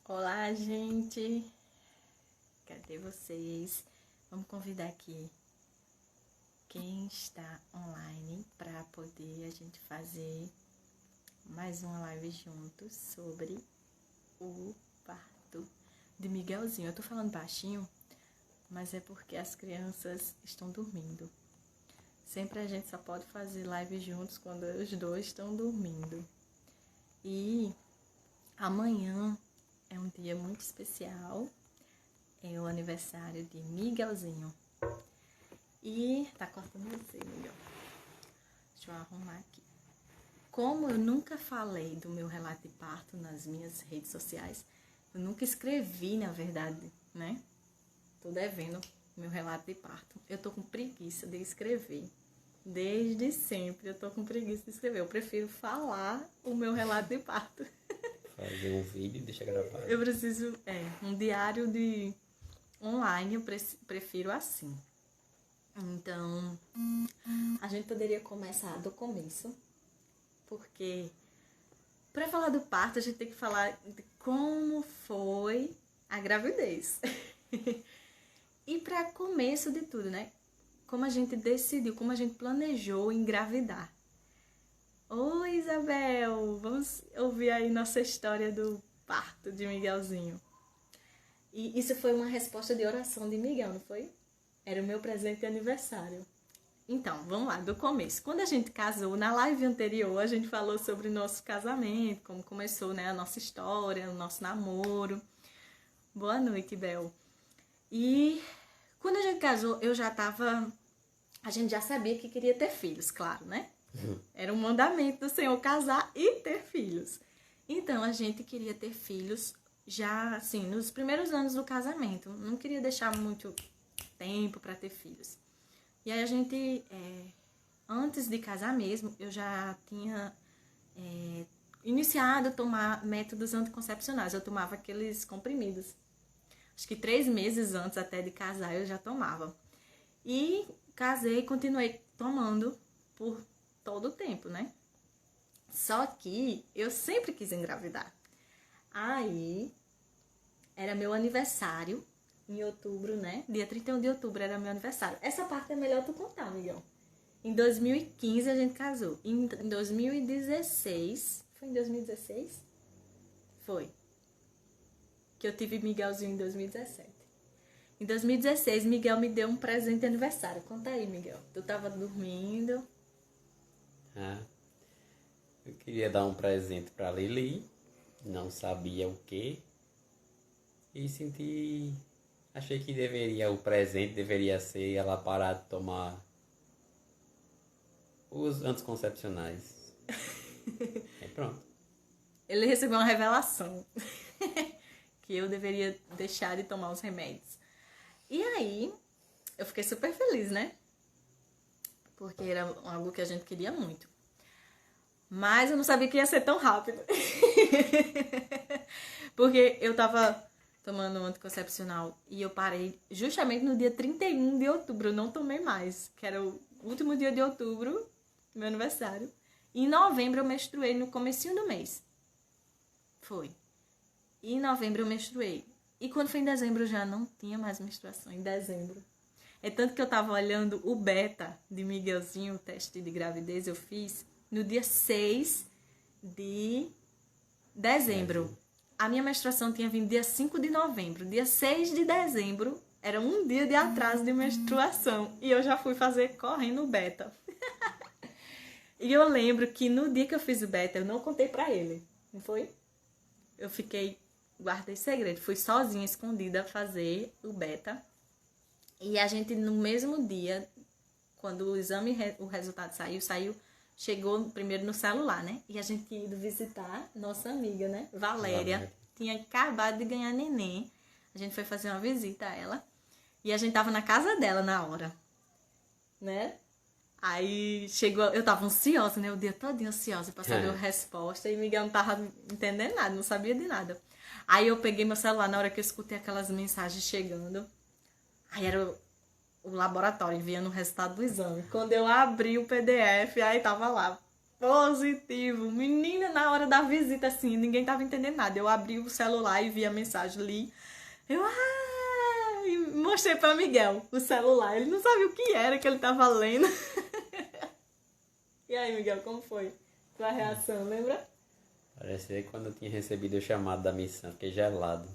Olá, gente! Cadê vocês? Vamos convidar aqui quem está online para poder a gente fazer mais uma live juntos sobre o parto de Miguelzinho. Eu tô falando baixinho, mas é porque as crianças estão dormindo. Sempre a gente só pode fazer live juntos quando os dois estão dormindo. E amanhã é um dia muito especial, é o aniversário de Miguelzinho. E tá cortando você, Miguel. Deixa eu arrumar aqui. Como eu nunca falei do meu relato de parto nas minhas redes sociais, eu nunca escrevi, na verdade, né? Tô devendo meu relato de parto. Eu tô com preguiça de escrever. Desde sempre eu tô com preguiça de escrever. Eu prefiro falar o meu relato de parto. Fazer um vídeo e deixar gravado. Eu preciso, um diário de online, eu prefiro assim. Então, a gente poderia começar do começo, porque para falar do parto, a gente tem que falar de como foi a gravidez. E para começo de tudo, né? Como a gente decidiu, como a gente planejou engravidar. Oi, Isabel! Vamos ouvir aí nossa história do parto de Miguelzinho. E isso foi uma resposta de oração de Miguel, não foi? Era o meu presente de aniversário. Então, vamos lá, do começo. Quando a gente casou, na live anterior, a gente falou sobre o nosso casamento, como começou, né, a nossa história, o nosso namoro. Boa noite, Bel. E quando a gente casou, a gente já sabia que queria ter filhos, claro, né? Era um mandamento do Senhor casar e ter filhos. Então, a gente queria ter filhos já, assim, nos primeiros anos do casamento. Não queria deixar muito tempo para ter filhos. E aí a gente, antes de casar mesmo, eu já tinha iniciado a tomar métodos anticoncepcionais. Eu tomava aqueles comprimidos. Acho que 3 meses antes até de casar eu já tomava. E casei e continuei tomando por todo o tempo, né? Só que eu sempre quis engravidar. Aí, era meu aniversário, em outubro, né? Dia 31 de outubro era meu aniversário. Essa parte é melhor tu contar, Miguel. Em 2015 a gente casou. Em 2016... Foi em 2016? Foi. Que eu tive Miguelzinho em 2017. Em 2016, Miguel me deu um presente de aniversário. Conta aí, Miguel. Tu tava dormindo. Eu queria dar um presente pra Lili, não sabia o que, e achei que o presente deveria ser ela parar de tomar os anticoncepcionais. E pronto. Ele recebeu uma revelação. Que eu deveria deixar de tomar os remédios. E aí, eu fiquei super feliz, né? Porque era algo que a gente queria muito. Mas eu não sabia que ia ser tão rápido. Porque eu tava tomando um anticoncepcional e eu parei justamente no dia 31 de outubro. Eu não tomei mais, que era o último dia de outubro, meu aniversário. E em novembro eu menstruei no comecinho do mês. Foi. E em novembro eu menstruei. E quando foi em dezembro eu já não tinha mais menstruação, em dezembro. É tanto que eu tava olhando o beta de Miguelzinho, o teste de gravidez, eu fiz no dia 6 de dezembro. A minha menstruação tinha vindo dia 5 de novembro. Dia 6 de dezembro era um dia de atraso de menstruação. E eu já fui fazer correndo o beta. E eu lembro que no dia que eu fiz o beta, eu não contei pra ele, não foi? Eu guardei segredo, fui sozinha, escondida, fazer o beta. E a gente, no mesmo dia, quando o resultado saiu, chegou primeiro no celular, né? E a gente tinha ido visitar nossa amiga, né? Valéria. Tinha acabado de ganhar neném. A gente foi fazer uma visita a ela. E a gente tava na casa dela na hora, né? Aí chegou, eu tava ansiosa, né? O dia todo ansiosa pra saber a resposta. E Miguel não tava entendendo nada, não sabia de nada. Aí eu peguei meu celular na hora que eu escutei aquelas mensagens chegando. Aí era o laboratório enviando o resultado do exame. Quando eu abri o PDF, aí tava lá. positivo. Menina, na hora da visita, assim, ninguém tava entendendo nada. Eu abri o celular e vi a mensagem, li. E mostrei pra Miguel o celular. Ele não sabia o que era que ele tava lendo. E aí, Miguel, como foi tua reação, lembra? Parecia quando eu tinha recebido o chamado da missão, fiquei gelado.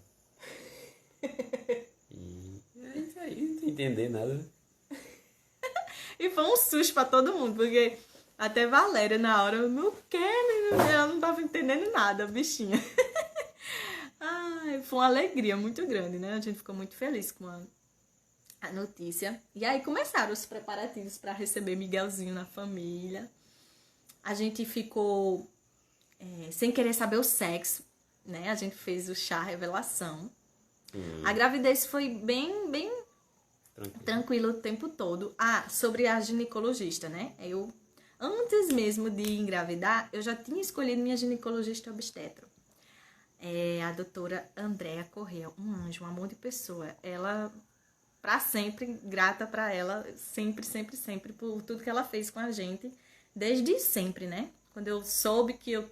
E é isso aí, não tô entendendo nada. E foi um susto pra todo mundo, porque até Valéria, na hora, no quê, menina? Ela não tava entendendo nada, bichinha. Ai, foi uma alegria muito grande, né? A gente ficou muito feliz com a notícia. E aí começaram os preparativos para receber Miguelzinho na família. A gente ficou sem querer saber o sexo, né? A gente fez o chá revelação. A gravidez foi bem tranquilo o tempo todo. Sobre a ginecologista, né? Antes mesmo de engravidar, eu já tinha escolhido minha ginecologista obstetra. A doutora Andréa Correia, um anjo, um amor de pessoa. Ela, pra sempre, grata pra ela, sempre, sempre, sempre, por tudo que ela fez com a gente, desde sempre, né? Quando eu soube que eu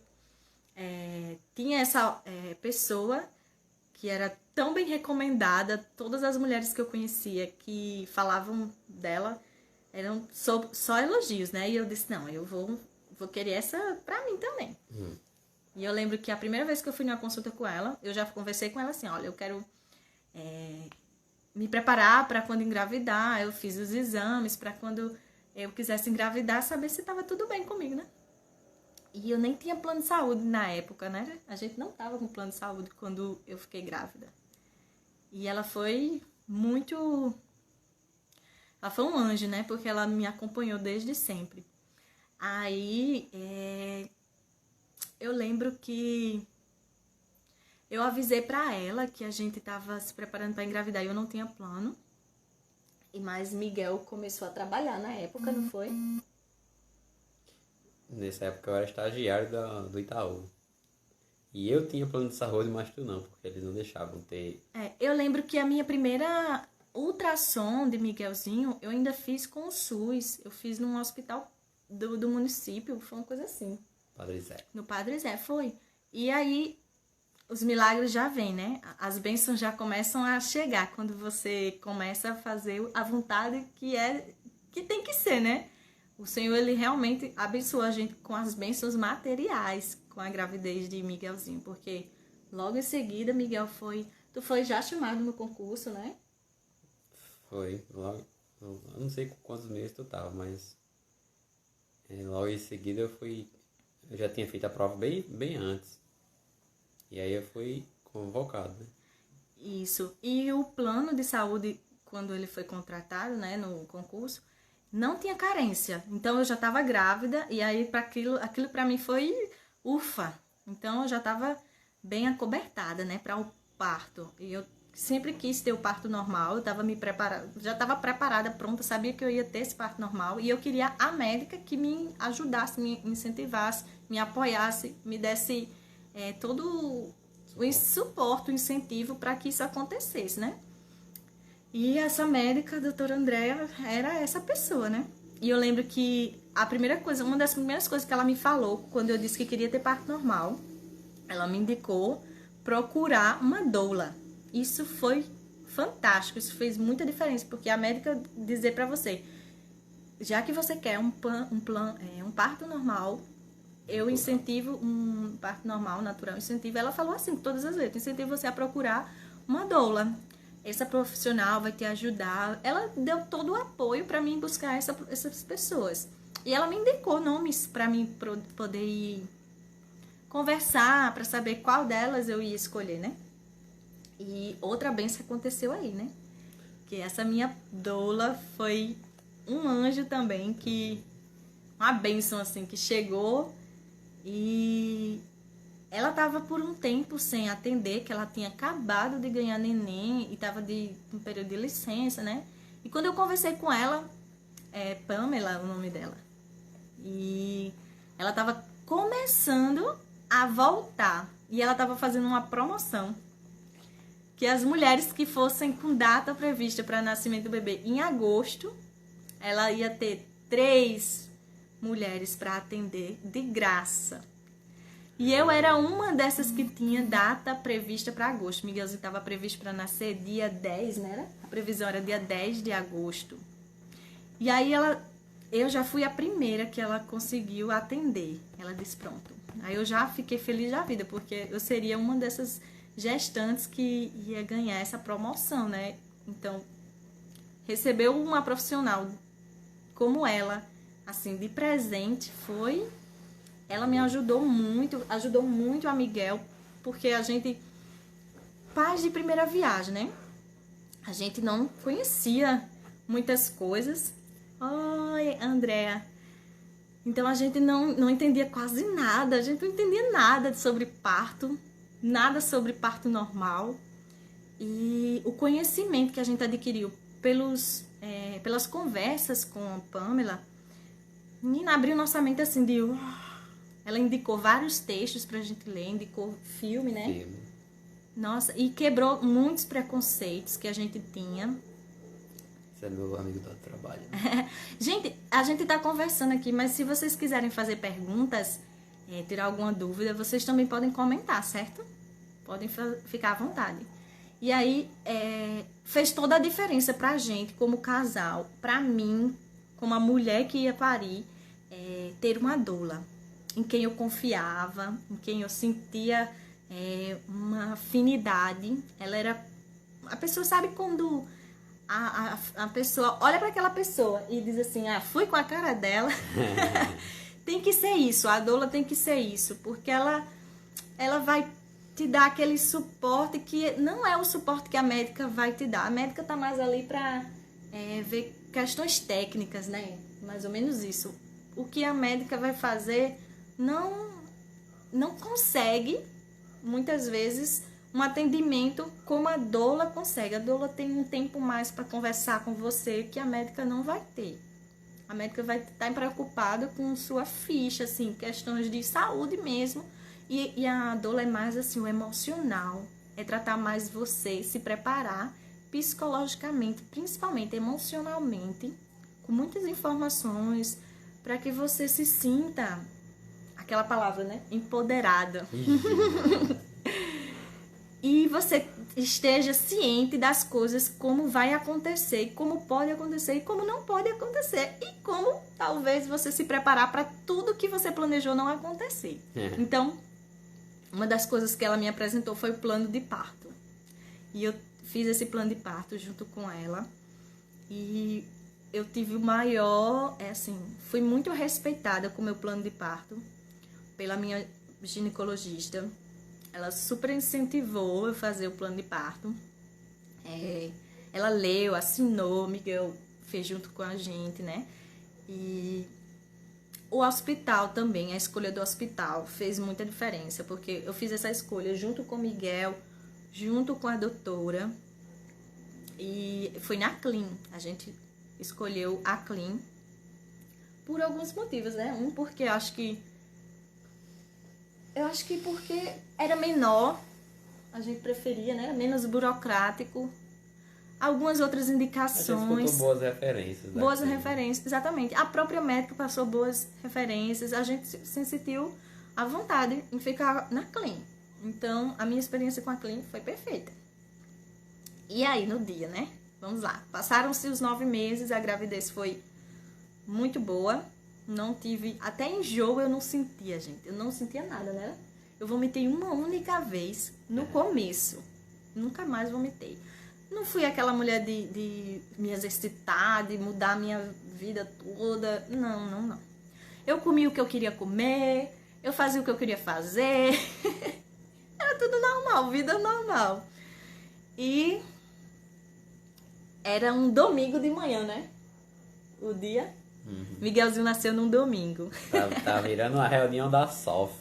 tinha essa pessoa que era tão bem recomendada, todas as mulheres que eu conhecia que falavam dela eram só elogios, né? E eu disse, não, eu vou querer essa pra mim também. E eu lembro que a primeira vez que eu fui numa consulta com ela, eu já conversei com ela assim, olha, eu quero me preparar para quando engravidar, eu fiz os exames para quando eu quisesse engravidar, saber se estava tudo bem comigo, né? E eu nem tinha plano de saúde na época, né? A gente não tava com plano de saúde quando eu fiquei grávida. E ela foi muito... Ela foi um anjo, né? Porque ela me acompanhou desde sempre. Aí, eu lembro que eu avisei pra ela que a gente tava se preparando pra engravidar e eu não tinha plano. Mas Miguel começou a trabalhar na época, não foi? Nessa época eu era estagiário do Itaú. E eu tinha plano de saúde, mas tu não, porque eles não deixavam ter. Eu lembro que a minha primeira ultrassom de Miguelzinho, eu ainda fiz com o SUS. Eu fiz num hospital do município, foi uma coisa assim. Padre Zé. No Padre Zé, foi. E aí, os milagres já vêm, né? As bênçãos já começam a chegar quando você começa a fazer a vontade que tem que ser, né? O Senhor, ele realmente abençoou a gente com as bênçãos materiais, com a gravidez de Miguelzinho, porque logo em seguida, Miguel tu foi já chamado no concurso, né? Foi, logo, eu não sei quantos meses tu tava, mas logo em seguida eu já tinha feito a prova bem antes. E aí eu fui convocado, né? Isso. E o plano de saúde, quando ele foi contratado, né, no concurso, não tinha carência. Então eu já estava grávida e aí aquilo para mim foi ufa. Então eu já estava bem acobertada, né, para o parto. E eu sempre quis ter o parto normal, eu estava já estava preparada, pronta, sabia que eu ia ter esse parto normal e eu queria a médica que me ajudasse, me incentivasse, me apoiasse, me desse todo o suporte, o incentivo para que isso acontecesse, né? E essa médica, a doutora Andréa, era essa pessoa, né? E eu lembro que uma das primeiras coisas que ela me falou, quando eu disse que queria ter parto normal, ela me indicou procurar uma doula. Isso foi fantástico, isso fez muita diferença, porque a médica dizer pra você, já que você quer um parto normal, eu incentivo um parto normal, natural, incentivo. Ela falou assim, todas as letras, incentivo você a procurar uma doula. Essa profissional vai te ajudar. Ela deu todo o apoio para mim buscar essas pessoas. E ela me indicou nomes para mim poder ir conversar, para saber qual delas eu ia escolher, né? E outra benção aconteceu aí, né? Que essa minha doula foi um anjo também, uma bênção assim, que chegou e ela tava por um tempo sem atender, que ela tinha acabado de ganhar neném e tava um período de licença, né? E quando eu conversei com ela, Pamela, o nome dela, e ela tava começando a voltar e ela tava fazendo uma promoção que as mulheres que fossem com data prevista para nascimento do bebê em agosto, ela ia ter 3 mulheres para atender de graça. E eu era uma dessas que tinha data prevista para agosto. Miguelzinho estava previsto para nascer dia 10, né? A previsão era dia 10 de agosto. E aí eu já fui a primeira que ela conseguiu atender. Ela disse, pronto. Aí eu já fiquei feliz da vida, porque eu seria uma dessas gestantes que ia ganhar essa promoção, né? Então, receber uma profissional como ela, assim, de presente, ela me ajudou muito a Miguel, porque a gente, pais de primeira viagem, né? A gente não conhecia muitas coisas. Oi, Andréa. Então a gente não entendia quase nada, a gente não entendia nada sobre parto, nada sobre parto normal. E o conhecimento que a gente adquiriu pelas conversas com a Pamela, menina, abriu nossa mente assim de... Ela indicou vários textos pra gente ler, indicou filme, né? Filme. Nossa, e quebrou muitos preconceitos que a gente tinha. Você é meu amigo do trabalho. Gente, a gente tá conversando aqui, mas se vocês quiserem fazer perguntas, tirar alguma dúvida, vocês também podem comentar, certo? Podem ficar à vontade. E aí, fez toda a diferença pra gente, como casal, pra mim, como a mulher que ia parir, ter uma doula, em quem eu confiava, em quem eu sentia uma afinidade. Ela era... A pessoa sabe quando a pessoa olha para aquela pessoa e diz assim, fui com a cara dela. Tem que ser isso, a doula tem que ser isso, porque ela vai te dar aquele suporte que não é o suporte que a médica vai te dar. A médica tá mais ali para ver questões técnicas, né? Mais ou menos isso. O que a médica vai fazer não consegue, muitas vezes, um atendimento como a doula consegue. A doula tem um tempo mais para conversar com você que a médica não vai ter. A médica vai estar preocupada com sua ficha, assim, questões de saúde mesmo. E a doula é mais assim, o emocional. É tratar mais você, se preparar psicologicamente, principalmente emocionalmente, com muitas informações, para que você se sinta, aquela palavra, né? Empoderada. E você esteja ciente das coisas, como vai acontecer, como pode acontecer e como não pode acontecer. E como talvez você se preparar para tudo que você planejou não acontecer. Então, uma das coisas que ela me apresentou foi o plano de parto. E eu fiz esse plano de parto junto com ela. E eu tive o maior, fui muito respeitada com o meu plano de parto pela minha ginecologista. Ela super incentivou eu fazer o plano de parto. Ela leu, assinou, Miguel fez junto com a gente, né? E o hospital também, a escolha do hospital fez muita diferença, porque eu fiz essa escolha junto com o Miguel, junto com a doutora, e foi na Clean. A gente escolheu a Clean por alguns motivos, né? Porque eu acho que porque era menor, a gente preferia, né? Menos burocrático. Algumas outras indicações. A gente escutou boas referências. Boas referências, exatamente. A própria médica passou boas referências. A gente se sentiu à vontade em ficar na Clean. Então, a minha experiência com a Clean foi perfeita. E aí, no dia, né? Vamos lá. Passaram-se os 9 meses, a gravidez foi muito boa. Não tive... Até enjoo eu não sentia, gente. Eu não sentia nada, né? Eu vomitei uma única vez no começo. Nunca mais vomitei. Não fui aquela mulher de me exercitar, de mudar a minha vida toda. Não. Eu comi o que eu queria comer, eu fazia o que eu queria fazer. Era tudo normal, vida normal. E era um domingo de manhã, né? O dia. Miguelzinho nasceu num domingo. Tá virando uma reunião da SOF.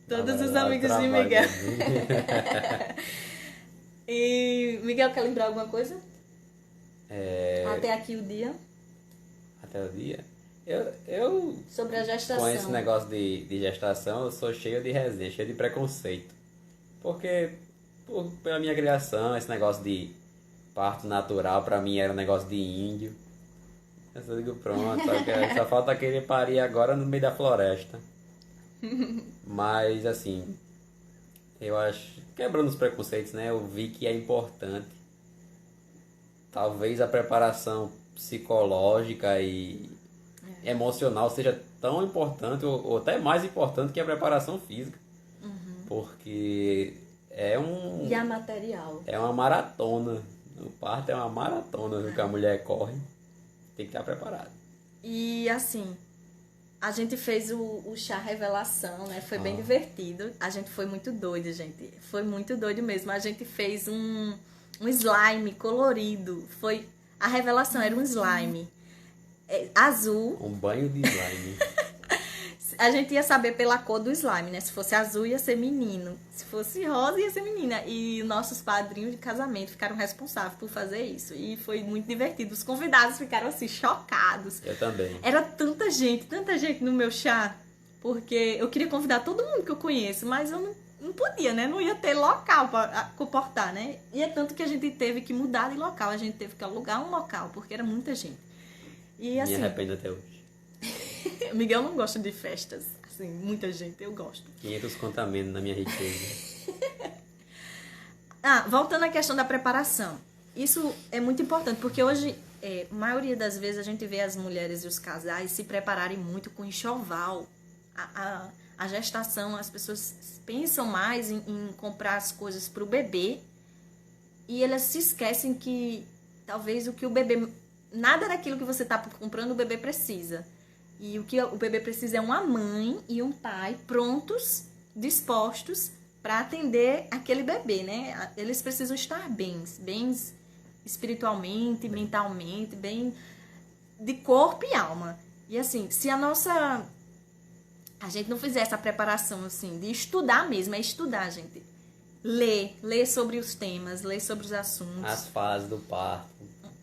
Todos os amigos de Miguel. E Miguel, quer lembrar alguma coisa? Até aqui o dia. Até o dia? Eu sobre a gestação. Com esse negócio de gestação, eu sou cheio de resenha, cheio de preconceito. Porque, pela minha criação, esse negócio de parto natural, pra mim, era um negócio de índio. Eu só digo pronto, só falta querer parir agora no meio da floresta. Mas assim, eu acho, quebrando os preconceitos, né? Eu vi que é importante. Talvez a preparação psicológica e emocional seja tão importante ou até mais importante que a preparação física. Porque E a material. é uma maratona. O parto é uma maratona que a mulher corre. Tem que estar preparado. E assim, a gente fez o chá revelação, né? Foi bem divertido. A gente foi muito doido, gente. Foi muito doido mesmo. A gente fez um slime colorido. A revelação era um slime azul. Um banho de slime. A gente ia saber pela cor do slime, né? Se fosse azul, ia ser menino. Se fosse rosa, ia ser menina. E nossos padrinhos de casamento ficaram responsáveis por fazer isso. E foi muito divertido. Os convidados ficaram, assim, chocados. Eu também. Era tanta gente no meu chá. Porque eu queria convidar todo mundo que eu conheço, mas eu não podia, né? Não ia ter local para comportar, né? E é tanto que a gente teve que mudar de local. A gente teve que alugar um local, porque era muita gente. E assim... Me arrependo até hoje. Miguel não gosta de festas, assim, muita gente, eu gosto. 500 contamentos na minha riqueza. Voltando à questão da preparação. Isso é muito importante, porque hoje, a maioria das vezes, a gente vê as mulheres e os casais se prepararem muito com enxoval. A gestação, as pessoas pensam mais em comprar as coisas para o bebê e elas se esquecem que talvez o que o bebê... Nada daquilo que você está comprando o bebê precisa. E o que o bebê precisa é uma mãe e um pai prontos, dispostos para atender aquele bebê, né? Eles precisam estar bens espiritualmente, mentalmente, bem de corpo e alma. E assim, se a gente não fizer essa preparação assim, de estudar mesmo, é estudar, gente. Ler sobre os temas, ler sobre os assuntos. As fases do parto.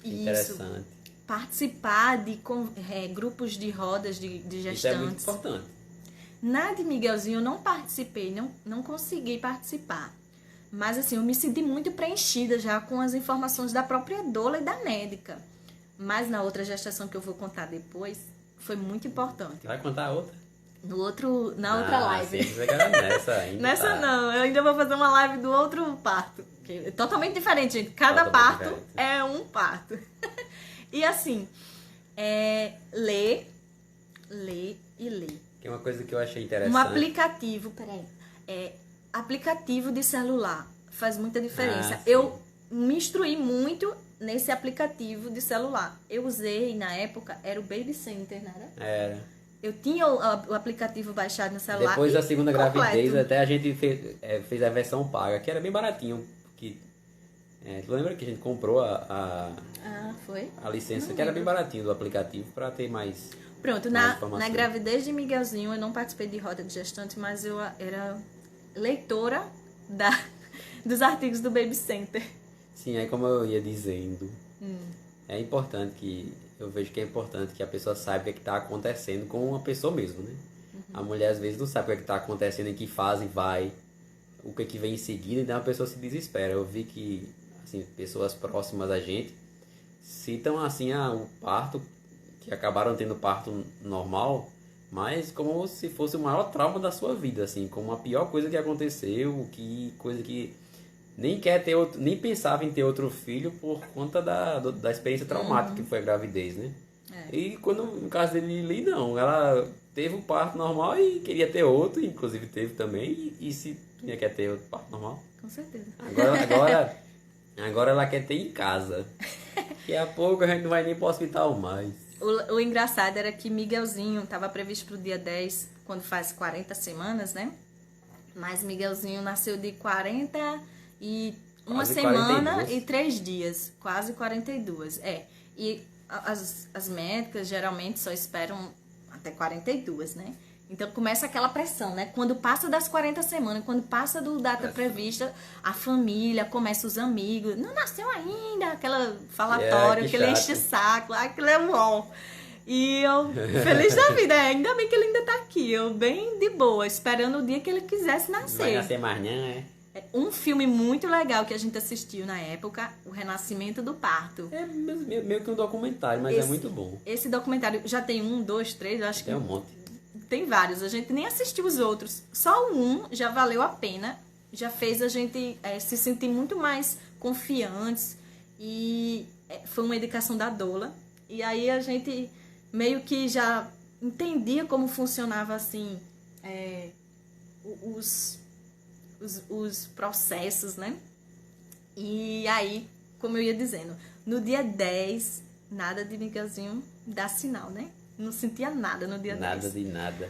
Isso. Interessante. Participar de grupos de rodas de gestantes. Isso é muito importante. Na de Miguelzinho eu não participei, não consegui participar. Mas assim, eu me senti muito preenchida já com as informações da própria doula e da médica. Mas na outra gestação que eu vou contar depois, foi muito importante. Vai contar outra? Na outra live. Você quer nessa ainda. Nessa não, eu ainda vou fazer uma live do outro parto. Que é totalmente diferente, gente. Cada parto é um parto. E assim, ler. Tem uma coisa que eu achei interessante. Um aplicativo, aplicativo de celular faz muita diferença. Eu me instruí muito nesse aplicativo de celular. Eu usei, na época, era o Baby Center, não era? Era. Eu tinha o aplicativo baixado no celular. Depois da segunda gravidez, até a gente fez a versão paga, que era bem baratinho. Tu lembra que a gente comprou foi? A licença, que era bem baratinho do aplicativo, para ter mais. Pronto, na gravidez de Miguelzinho, eu não participei de roda de gestante, mas eu era leitora dos artigos do Baby Center. Sim, aí como eu ia dizendo, é importante eu vejo que é importante que a pessoa saiba o que está acontecendo com a pessoa mesmo, né? A mulher às vezes não sabe o que está acontecendo, em que fase vai, o que vem em seguida, então a pessoa se desespera. Eu vi que assim, pessoas próximas a gente citam assim o parto, que acabaram tendo parto normal, mas como se fosse o maior trauma da sua vida, assim, como a pior coisa que aconteceu, coisa que nem quer ter nem pensava em ter outro filho por conta da experiência traumática que foi a gravidez, né? E no caso dele, Lili, não, ela teve um parto normal e queria ter outro, inclusive teve também, e se tinha quer ter outro parto normal? Com certeza. Agora ela quer ter em casa. Daqui a pouco a gente não vai nem para o hospital mais. O engraçado era que Miguelzinho estava previsto para o dia 10, quando faz 40 semanas, né? Mas Miguelzinho nasceu de 41 quase semana 42. e 3 dias. Quase 42. E as médicas geralmente só esperam até 42, né? Então começa aquela pressão, né? Quando passa das 40 semanas, quando passa do data prevista, a família, começa os amigos, não nasceu ainda, aquela falatório, aquele enche saco, aquilo é uó. E eu, feliz da vida, ainda bem que ele ainda tá aqui, eu bem de boa, esperando o dia que ele quisesse nascer. Vai nascer mais não, Um filme muito legal que a gente assistiu na época, O Renascimento do Parto. É meio que um documentário, mas é muito bom. Esse documentário já tem 1, 2, 3, eu acho que... Tem um monte. Tem vários, a gente nem assistiu os outros. Só um já valeu a pena, já fez a gente se sentir muito mais confiantes. E foi uma indicação da Dola. E aí a gente meio que já entendia como funcionava assim os processos, né? E aí, como eu ia dizendo, no dia 10, nada de Miguelzinho dar sinal, né? Não sentia nada no dia 10. Nada de nada.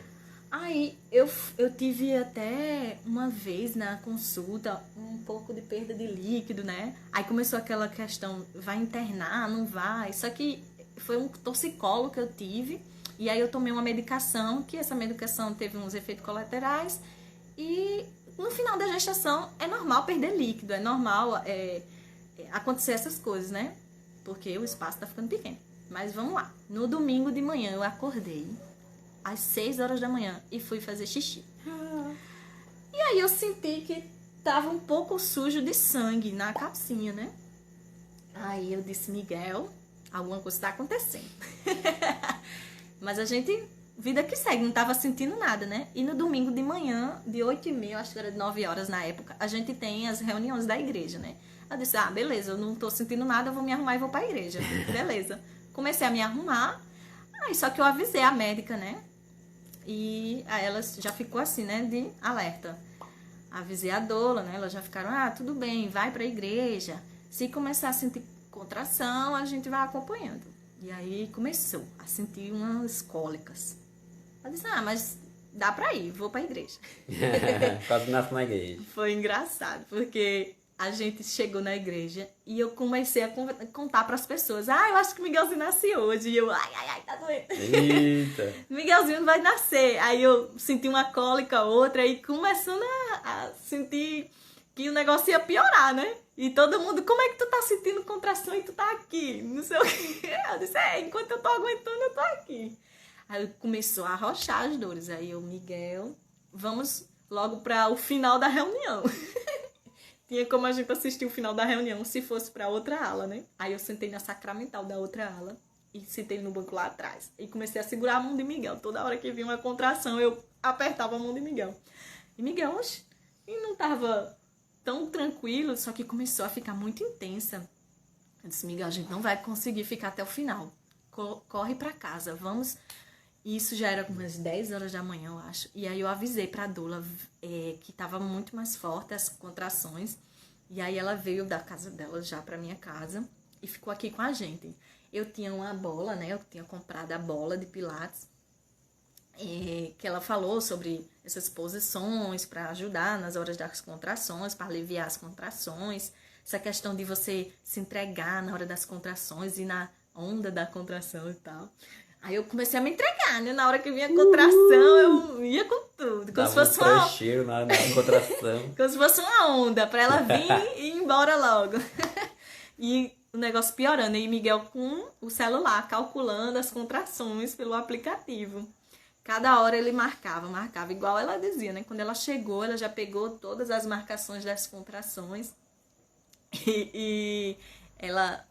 Aí eu tive até uma vez na consulta um pouco de perda de líquido, né? Aí começou aquela questão, vai internar, não vai? Só que foi um torcicolo que eu tive. E aí eu tomei uma medicação, que essa medicação teve uns efeitos colaterais. E no final da gestação é normal perder líquido, é normal acontecer essas coisas, né? Porque o espaço tá ficando pequeno. Mas vamos lá. No domingo de manhã eu acordei às 6 horas da manhã e fui fazer xixi. E aí eu senti que tava um pouco sujo de sangue na calcinha, né? Aí eu disse, Miguel, alguma coisa tá acontecendo. Mas a gente, vida que segue, não tava sentindo nada, né? E no domingo de manhã, de 8h30, acho que era de 9 horas na época, a gente tem as reuniões da igreja, né? Eu disse, beleza, eu não tô sentindo nada, eu vou me arrumar e vou pra igreja. Beleza. Comecei a me arrumar, aí só que eu avisei a médica, né? E aí ela já ficou assim, né, de alerta. Avisei a Dola, né? Elas já ficaram, tudo bem, vai pra igreja. Se começar a sentir contração, a gente vai acompanhando. E aí começou a sentir umas cólicas. Eu disse, mas dá pra ir, vou pra igreja. Quase nasce na igreja. Foi engraçado, porque a gente chegou na igreja e eu comecei a contar pras pessoas. Eu acho que o Miguelzinho nasce hoje. E eu, tá doendo. Eita. Miguelzinho não vai nascer. Aí eu senti uma cólica, outra, e começando a sentir que o negócio ia piorar, né? E todo mundo, como é que tu tá sentindo contração e tu tá aqui? Não sei o que. Eu disse, enquanto eu tô aguentando, eu tô aqui. Aí começou a arrochar as dores. Aí eu, Miguel, vamos logo para o final da reunião. Tinha como a gente assistir o final da reunião se fosse para outra ala, né? Aí eu sentei na sacramental da outra ala e sentei no banco lá atrás. E comecei a segurar a mão de Miguel. Toda hora que vinha uma contração, eu apertava a mão de Miguel. E Miguel, e não tava tão tranquilo, só que começou a ficar muito intensa. Eu disse, Miguel, a gente não vai conseguir ficar até o final. Corre para casa, vamos. E isso já era umas 10 horas da manhã, eu acho. E aí eu avisei pra Dola que tava muito mais forte as contrações. E aí ela veio da casa dela já pra minha casa e ficou aqui com a gente. Eu tinha uma bola, né? Eu tinha comprado a bola de pilates. Que ela falou sobre essas posições para ajudar nas horas das contrações, para aliviar as contrações. Essa questão de você se entregar na hora das contrações e na onda da contração e tal. Aí eu comecei a me entregar, né? Na hora que vinha a contração, eu ia com tudo. Como se fosse um trecheiro na contração. Como se fosse uma onda, pra ela vir e ir embora logo. E o negócio piorando. E Miguel com o celular, calculando as contrações pelo aplicativo. Cada hora ele marcava, igual ela dizia, né? Quando ela chegou, ela já pegou todas as marcações das contrações. E ela...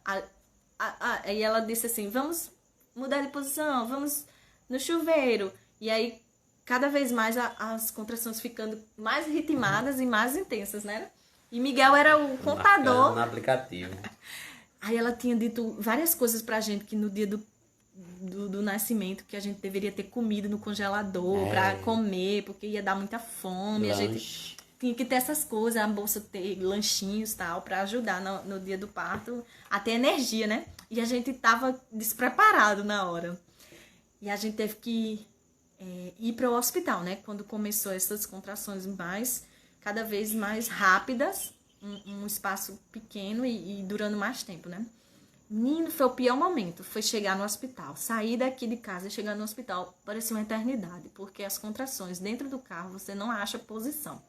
Aí ela disse assim, vamos mudar de posição, vamos no chuveiro. E aí, cada vez mais as contrações ficando mais ritmadas e mais intensas, né? E Miguel era o contador. No aplicativo. Aí ela tinha dito várias coisas pra gente, que no dia do nascimento, que a gente deveria ter comido no congelador pra comer, porque ia dar muita fome. Lanche. A gente tinha que ter essas coisas, a bolsa ter lanchinhos e tal, pra ajudar no dia do parto, a ter energia, né? E a gente tava despreparado na hora. E a gente teve que ir para o hospital, né? Quando começou essas contrações cada vez mais rápidas, um espaço pequeno e durando mais tempo, né? Menino, foi o pior momento, foi chegar no hospital. Sair daqui de casa e chegar no hospital parecia uma eternidade, porque as contrações dentro do carro, você não acha posição.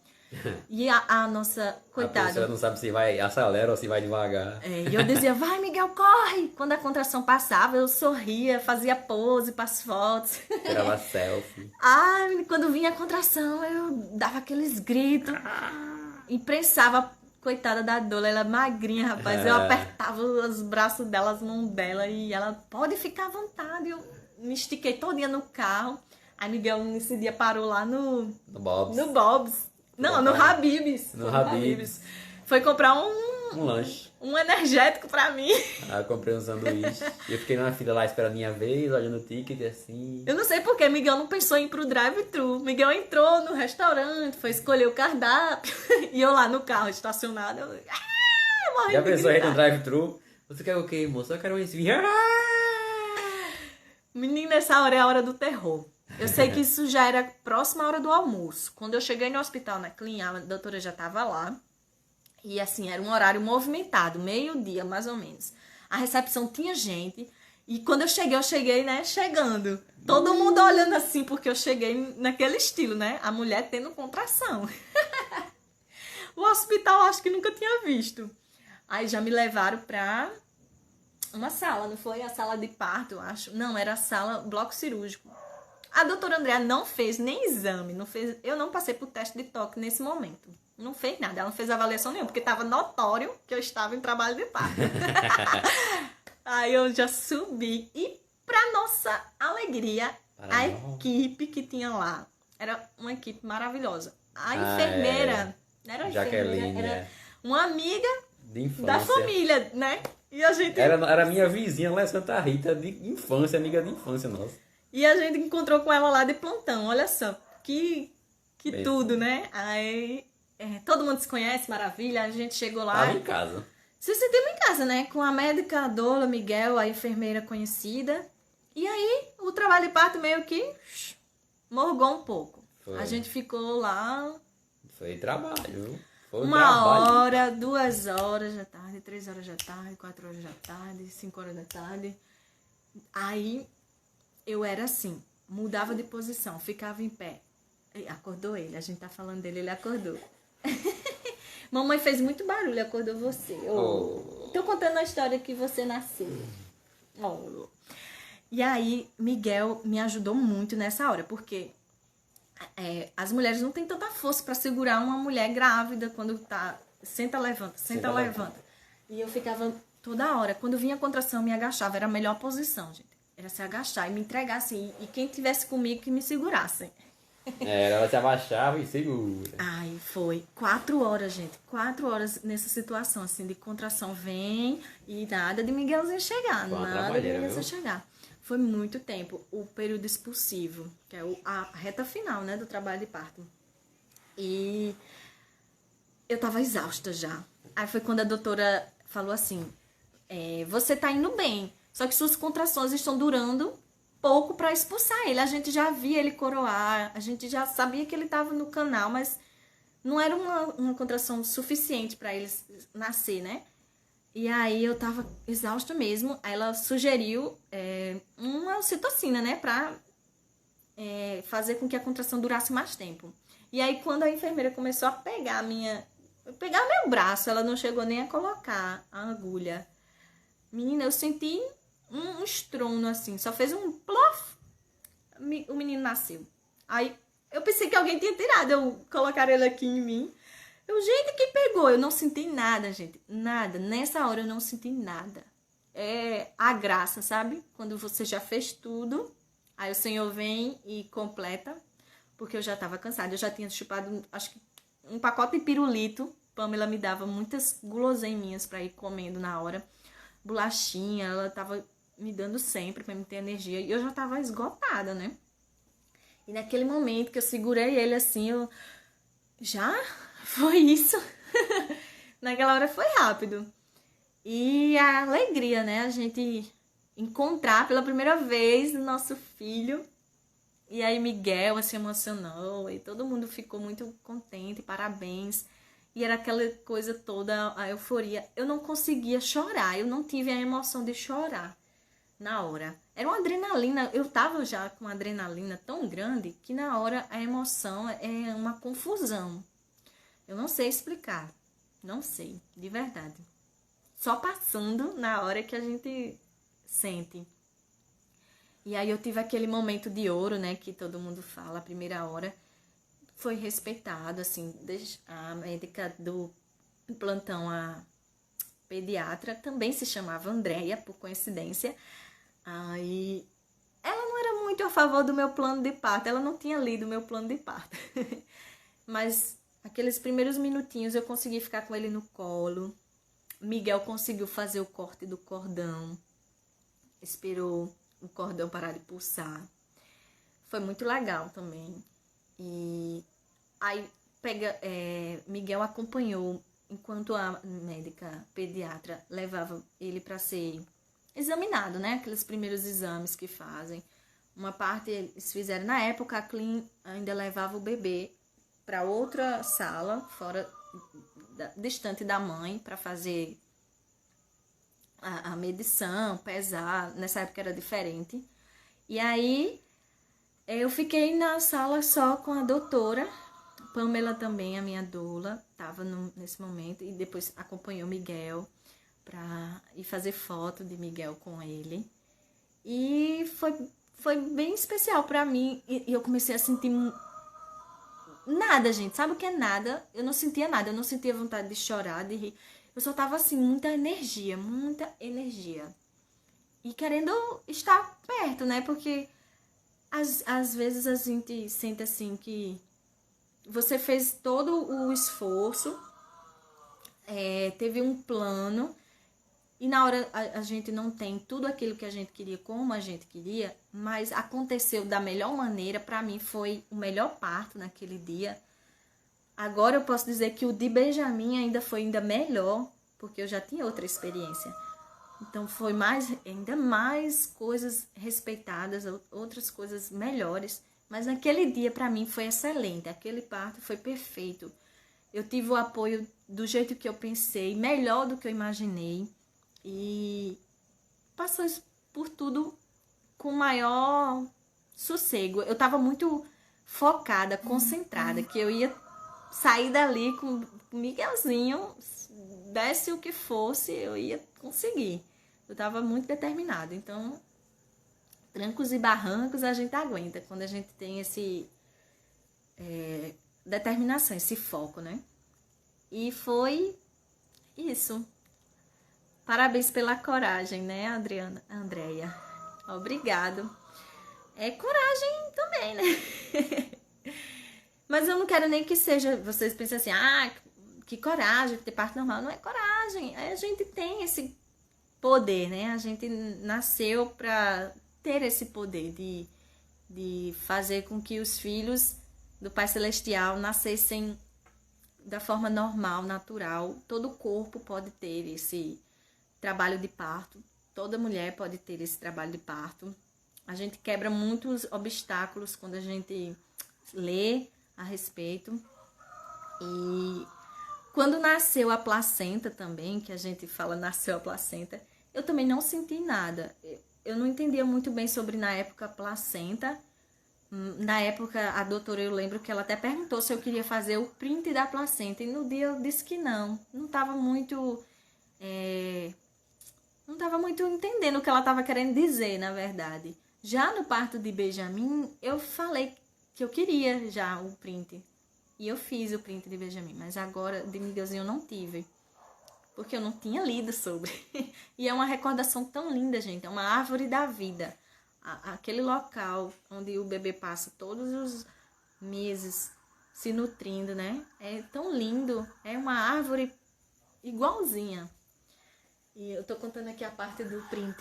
E a nossa, coitada... A pessoa não sabe se vai acelera ou se vai devagar. E eu dizia, vai Miguel, corre! Quando a contração passava, eu sorria, fazia pose para as fotos. Tirava selfie. Quando vinha a contração, eu dava aqueles gritos. imprensava, coitada da Dola, ela magrinha, rapaz. Eu apertava os braços dela, as mãos dela, e ela, pode ficar à vontade. Eu me estiquei todinha no carro. Aí Miguel nesse dia parou lá no Bob's. No Bob's. Não, no Habib's. No Habib's. Foi comprar Um lanche. um energético pra mim. Aí eu comprei um sanduíche. E eu fiquei na fila lá esperando a minha vez, olhando o ticket assim. Eu não sei porque Miguel não pensou em ir pro drive-thru. Miguel entrou no restaurante, foi escolher o cardápio. E eu lá no carro estacionado. Eu morri Já de pensou aí gritar. no drive-thru? Você quer o quê, moço? Eu quero um esfirra. Menina, essa hora é a hora do terror. Eu sei que isso já era próxima à hora do almoço. Quando eu cheguei no hospital, na clínica, a doutora já estava lá. E assim, era um horário movimentado, meio-dia, mais ou menos. A recepção tinha gente. E quando eu cheguei, né, chegando. Todo mundo olhando assim, porque eu cheguei naquele estilo, né? A mulher tendo contração. O hospital acho que nunca tinha visto. Aí já me levaram pra uma sala, não foi? A sala de parto, eu acho. Não, era a sala, bloco cirúrgico. A doutora Andréa não fez nem exame, não fez, eu não passei por teste de toque nesse momento. Não fez nada, ela não fez avaliação nenhuma, porque estava notório que eu estava em trabalho de parto. Aí eu já subi e, para nossa alegria, a equipe que tinha lá era uma equipe maravilhosa. A enfermeira, não era a Jaqueline, enfermeira, era uma amiga de infância. da família, né? E a gente... Era minha vizinha lá em Santa Rita, de infância, amiga de infância nossa. E a gente encontrou com ela lá de plantão, olha só, que tudo, né? Aí todo mundo se conhece, maravilha, a gente chegou lá. Tava em casa. Se sentimos em casa, né? Com a médica, a Dola, Miguel, a enfermeira conhecida. E aí o trabalho de parto meio que morgou um pouco. Foi. A gente ficou lá Foi trabalho, viu? Foi 1 trabalho. hora, 2 horas da tarde, 3 horas da tarde, 4 horas da tarde, 5 horas da tarde. Aí eu era assim, mudava de posição, ficava em pé. Acordou ele, a gente tá falando dele, ele acordou. Mamãe fez muito barulho, acordou você. Tô contando a história que você nasceu. E aí, Miguel me ajudou muito nessa hora, porque as mulheres não têm tanta força para segurar uma mulher grávida quando tá... Senta, levanta, senta, levanta. E eu ficava toda hora. Quando vinha a contração, eu me agachava. Era a melhor posição, gente. Era se agachar e me entregar assim. E quem tivesse comigo, que me segurassem. Ela se abaixava e segura. Ai, foi 4 horas, gente. 4 horas nessa situação, assim, de contração. Vem e nada de Miguelzinho chegar. Nada de Miguelzinho chegar. Foi muito tempo. O período expulsivo, que é a reta final, né, do trabalho de parto. E eu tava exausta já. Aí foi quando a doutora falou assim, você tá indo bem, só que suas contrações estão durando pouco para expulsar ele. A gente já via ele coroar, a gente já sabia que ele tava no canal, mas não era uma contração suficiente para ele nascer, né? E aí eu tava exausta mesmo. Aí ela sugeriu uma ocitocina, né? Pra fazer com que a contração durasse mais tempo. E aí quando a enfermeira começou a pegar meu braço, ela não chegou nem a colocar a agulha. Menina, eu senti um estrondo assim, só fez um plof, o menino nasceu. Aí eu pensei que alguém tinha tirado, eu colocar ele aqui em mim. Gente, que pegou? Eu não senti nada, gente. Nada. Nessa hora eu não senti nada. É a graça, sabe? Quando você já fez tudo, aí o Senhor vem e completa, porque eu já tava cansada. Eu já tinha chupado, acho que um pacote de pirulito. Pamela me dava muitas guloseiminhas pra ir comendo na hora. Bolachinha, ela tava me dando sempre pra me ter energia. E eu já tava esgotada, né? E naquele momento que eu segurei ele assim, eu... Já? Foi isso? Naquela hora foi rápido. E a alegria, né? A gente encontrar pela primeira vez o nosso filho. E aí Miguel se emocionou e todo mundo ficou muito contente, parabéns. E era aquela coisa toda, a euforia. Eu não conseguia chorar, eu não tive a emoção de chorar na hora. Era uma adrenalina, eu tava já com uma adrenalina tão grande que na hora a emoção é uma confusão. Eu não sei explicar, não sei, de verdade. Só passando na hora que a gente sente. E aí eu tive aquele momento de ouro, né, que todo mundo fala, a primeira hora. foi respeitado, assim, a médica do plantão, a pediatra, também se chamava Andréia, por coincidência. Aí ela não era muito a favor do meu plano de parto, ela não tinha lido o meu plano de parto. Mas aqueles primeiros minutinhos eu consegui ficar com ele no colo. Miguel conseguiu fazer o corte do cordão, esperou o cordão parar de pulsar. Foi muito legal também. E aí Miguel acompanhou enquanto a médica pediatra levava ele para ser examinado, né? Aqueles primeiros exames que fazem. Uma parte eles fizeram na época, a Clean ainda levava o bebê para outra sala, fora, distante da mãe, para fazer a medição, pesar. Nessa época era diferente. E aí eu fiquei na sala só com a doutora. Pamela também, a minha doula, estava nesse momento. E depois acompanhou Miguel para ir fazer foto de Miguel com ele. E foi bem especial para mim. E eu comecei a sentir nada, gente. Sabe o que é nada? Eu não sentia nada. Eu não sentia vontade de chorar, de rir. Eu só tava assim, muita energia. E querendo estar perto, né? Porque às vezes a gente sente assim que você fez todo o esforço, teve um plano, e na hora a gente não tem tudo aquilo que a gente queria como a gente queria, mas aconteceu da melhor maneira. Para mim foi o melhor parto naquele dia. Agora eu posso dizer que o de Benjamin ainda foi ainda melhor, porque eu já tinha outra experiência. Então foi ainda mais coisas respeitadas, outras coisas melhores. Mas naquele dia para mim foi excelente, aquele parto foi perfeito. Eu tive o apoio do jeito que eu pensei, melhor do que eu imaginei. E passou por tudo com maior sossego. Eu estava muito focada, concentrada, que eu ia sair dali com o Miguelzinho, desse o que fosse, eu ia conseguir. Eu estava muito determinada. Então, trancos e barrancos a gente aguenta quando a gente tem esse determinação, esse foco, né? E foi isso. Parabéns pela coragem, né, Andréia? Obrigado. É coragem também, né? Mas eu não quero nem que seja, vocês pensem assim, que coragem ter parto normal. Não é coragem, a gente tem esse poder, né? A gente nasceu para ter esse poder de fazer com que os filhos do Pai Celestial nascessem da forma normal, natural. Todo corpo pode ter esse trabalho de parto, toda mulher pode ter esse trabalho de parto. A gente quebra muitos obstáculos quando a gente lê a respeito. E quando nasceu a placenta também, que a gente fala nasceu a placenta, eu também não senti nada. Eu não entendia muito bem sobre, na época, a placenta. Na época, a doutora, eu lembro que ela até perguntou se eu queria fazer o print da placenta. E no dia eu disse que não. Não estava muito entendendo o que ela estava querendo dizer, na verdade. Já no parto de Benjamin, eu falei que eu queria já o print. E eu fiz o print de Benjamin. Mas agora, de Miguelzinho, eu não tive. Porque eu não tinha lido sobre. E é uma recordação tão linda, gente. É uma árvore da vida. Aquele local onde o bebê passa todos os meses se nutrindo, né? É tão lindo. É uma árvore igualzinha. E eu tô contando aqui a parte do print.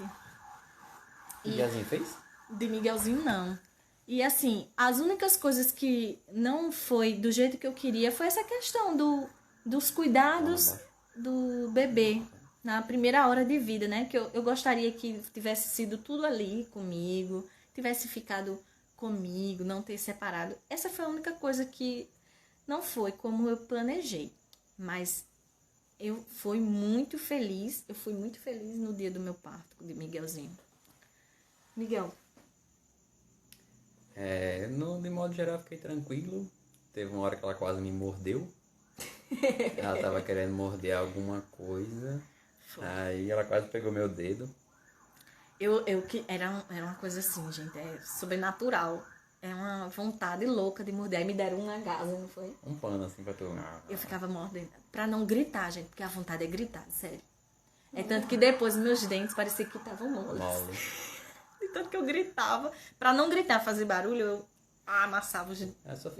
Miguelzinho fez? De Miguelzinho, não. E assim, as únicas coisas que não foi do jeito que eu queria foi essa questão dos cuidados do bebê na primeira hora de vida, né? Que eu gostaria que tivesse sido tudo ali comigo, tivesse ficado comigo, não ter separado. Essa foi a única coisa que não foi como eu planejei. Mas eu fui muito feliz no dia do meu parto de Miguelzinho. Miguel. De modo geral, fiquei tranquilo. Teve uma hora que ela quase me mordeu. Ela tava querendo morder alguma coisa. Foi. Aí ela quase pegou meu dedo. Era uma coisa assim, gente, sobrenatural. é uma vontade louca de morder. Aí me deram uma gasa, não foi? Um pano assim pra tu. Eu ficava mordendo. Pra não gritar, gente, porque a vontade é gritar, sério. É tanto que depois meus dentes pareciam que estavam moles. Mole. De tanto que eu gritava. Pra não gritar, fazer barulho, eu amassava os Eu só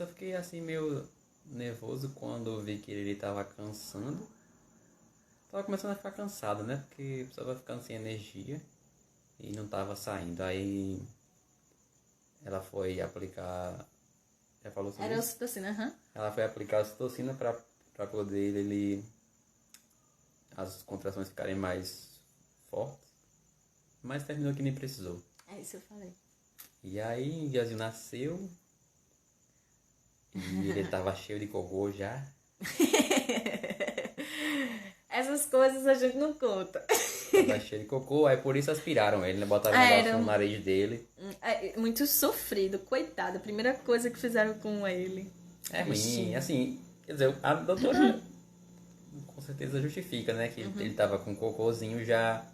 fiquei assim meio nervoso quando eu vi que ele tava cansando. Tava começando a ficar cansado, né? Porque a pessoa vai ficando sem energia e não tava saindo. Aí ela foi aplicar. Já falou sobre Era isso? ocitocina, aham. Ela foi aplicar a ocitocina pra poder as contrações ficarem mais fortes. Mas terminou que nem precisou. É isso que eu falei. E aí, o Giazinho nasceu. E ele tava cheio de cocô já. Essas coisas a gente não conta. Tava cheio de cocô, aí por isso aspiraram ele, né? Botaram um negócio no nariz dele. É muito sofrido, coitado. A primeira coisa que fizeram com ele. É ruim, assim, quer dizer, a doutora com certeza justifica, né? Que ele tava com cocôzinho já.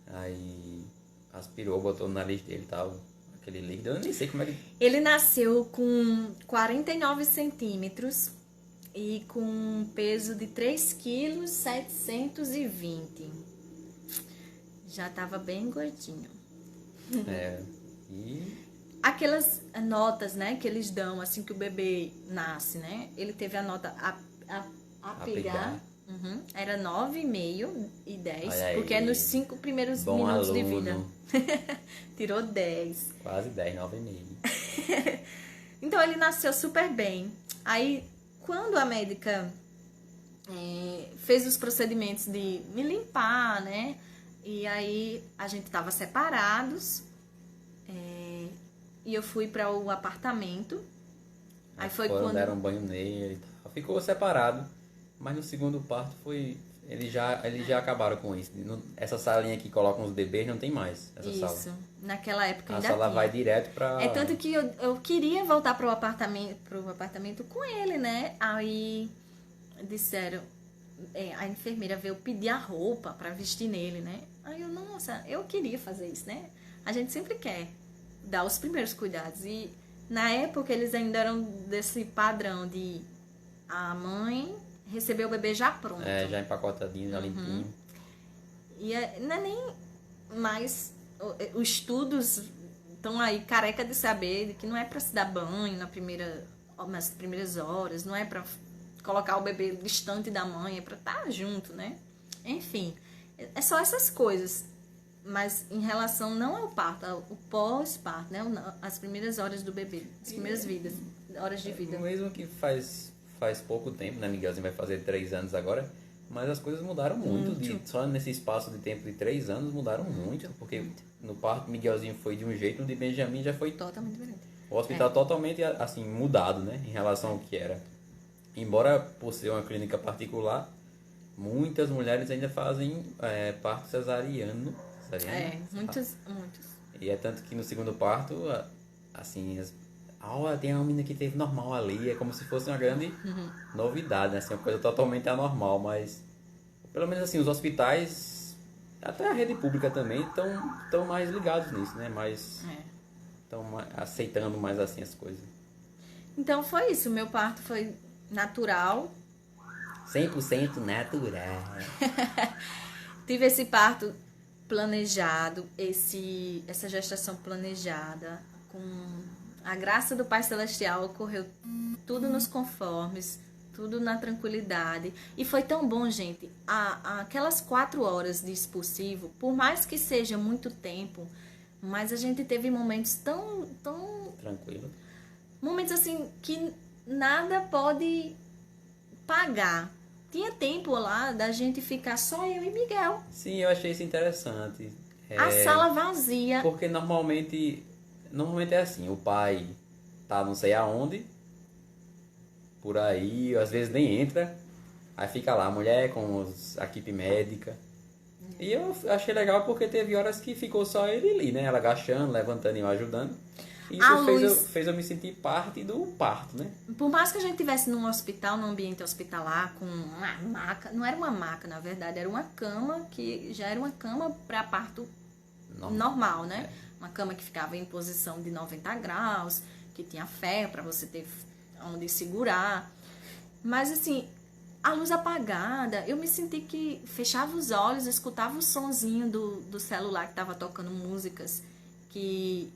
Aí aspirou, botou no nariz dele e tal. Aquele líquido, eu nem sei como é que. Ele nasceu com 49 centímetros e com um peso de 3,720 kg. Já tava bem gordinho. É. E. Aquelas notas, né, que eles dão assim que o bebê nasce, né? Ele teve a nota a pegar. Uhum. Era 9,5 e 10, Olha aí. porque é nos 5 primeiros Bom minutos de aluno. vida. Tirou 10. Quase 10, 9,5. Então ele nasceu super bem. Aí, quando a médica fez os procedimentos de me limpar, né? E aí a gente tava separados. E eu fui para o apartamento. Aí foi Foram, quando. deram um banho nele e tal. Ficou separado. Mas no segundo parto foi. Eles já acabaram com isso. Essa salinha que colocam os bebês não tem mais. Essa Isso. sala. Naquela época A ainda sala tinha. vai direto pra. É tanto que eu queria voltar pro apartamento com ele, né? Aí disseram, a enfermeira veio pedir a roupa pra vestir nele, né? Aí eu, nossa, eu queria fazer isso, né? A gente sempre quer dar os primeiros cuidados. E na época eles ainda eram desse padrão de a mãe receber o bebê já pronto. Já empacotadinho, já limpinho. E não é nem mais. Os estudos estão aí careca de saber que não é para se dar banho nas primeiras horas, não é para colocar o bebê distante da mãe, é para estar junto, né? Enfim, é só essas coisas. Mas em relação não ao parto, ao pós-parto, né? As primeiras horas do bebê, as primeiras horas de vida. Mesmo que faz pouco tempo, né? Miguelzinho vai fazer 3 anos agora, mas as coisas mudaram muito. Só nesse espaço de tempo de 3 anos mudaram muito, porque no parto Miguelzinho foi de um jeito, no de Benjamin já foi Totalmente diferente. o hospital totalmente assim mudado, né? Em relação ao que era. Embora por ser uma clínica particular, muitas mulheres ainda fazem parto cesariano. Muitos. E é tanto que no segundo parto, assim, tem uma menina que teve normal ali, é como se fosse uma grande novidade, né? Assim, uma coisa totalmente anormal, mas pelo menos assim, os hospitais, até a rede pública também, estão mais ligados nisso, né? Estão aceitando mais assim as coisas. Então foi isso, meu parto foi natural. 100% natural. Tive esse parto planejado, essa gestação planejada, com a graça do Pai Celestial, ocorreu tudo nos conformes, tudo na tranquilidade. E foi tão bom, gente, aquelas 4 horas de expulsivo, por mais que seja muito tempo, mas a gente teve momentos tão Tranquilo. Momentos assim que nada pode pagar. Tinha tempo lá da gente ficar só eu e Miguel. Sim, eu achei isso interessante. A sala vazia. Porque normalmente é assim, o pai tá não sei aonde, por aí, às vezes nem entra, aí fica lá a mulher com a equipe médica. E eu achei legal porque teve horas que ficou só ele ali, né? Ela agachando, levantando e eu ajudando. E isso fez eu me sentir parte do parto, né? Por mais que a gente estivesse num hospital, num ambiente hospitalar, com uma maca, não era uma maca, na verdade, era uma cama que já era uma cama para parto normal, né? uma cama que ficava em posição de 90 graus, que tinha ferro para você ter onde segurar. Mas assim, a luz apagada, eu me senti que fechava os olhos, escutava o sonzinho do celular que estava tocando músicas que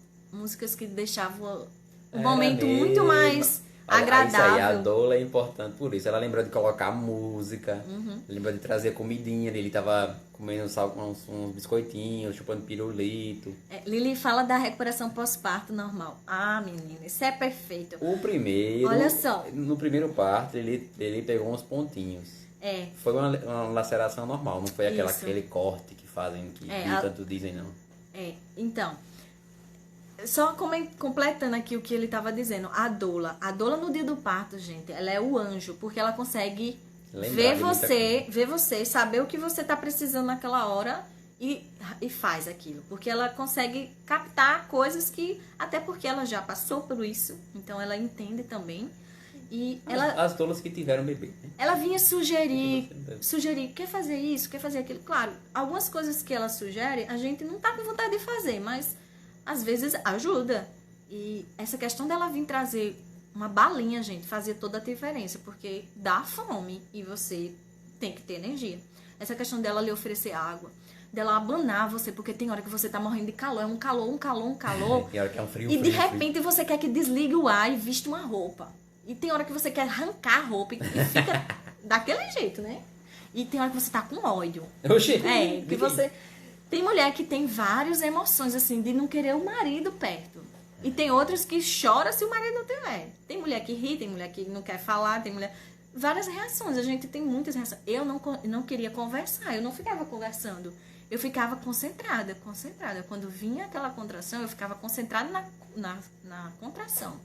deixavam o momento muito mais agradável. Isso aí, a doula é importante por isso. Ela lembrou de colocar música, lembrou de trazer comidinha. Ele tava comendo uns biscoitinhos, chupando pirulito. Lili fala da recuperação pós-parto normal. Ah, menina, isso é perfeito. O primeiro... Olha só. No primeiro parto, ele pegou uns pontinhos. Foi uma laceração normal, não foi aquele corte que fazem, que tanto dizem, não. Então... Só completando aqui o que ele estava dizendo, a doula no dia do parto, gente, ela é o anjo, porque ela consegue ver você, saber o que você está precisando naquela hora e faz aquilo. Porque ela consegue captar coisas que, até porque ela já passou por isso, então ela entende também. E as doulas que tiveram bebê, né? Ela vinha sugerir, quer fazer isso, quer fazer aquilo. Claro, algumas coisas que ela sugere, a gente não tá com vontade de fazer, mas... às vezes ajuda. E essa questão dela vir trazer uma balinha, gente, fazia toda a diferença, porque dá fome e você tem que ter energia. Essa questão dela lhe oferecer água, dela abanar você, porque tem hora que você tá morrendo de calor, é um calor. Tem hora que é um frio, e de repente você quer que desligue o ar e vista uma roupa. E tem hora que você quer arrancar a roupa e fica daquele jeito, né? E tem hora que você tá com ódio. Oxi! Que você... Tem mulher que tem várias emoções, assim, de não querer o marido perto. E tem outras que choram se o marido não tiver. Tem mulher que ri, tem mulher que não quer falar, tem mulher... várias reações, a gente tem muitas reações. Eu não queria conversar, eu não ficava conversando. Eu ficava concentrada. Quando vinha aquela contração, eu ficava concentrada na contração.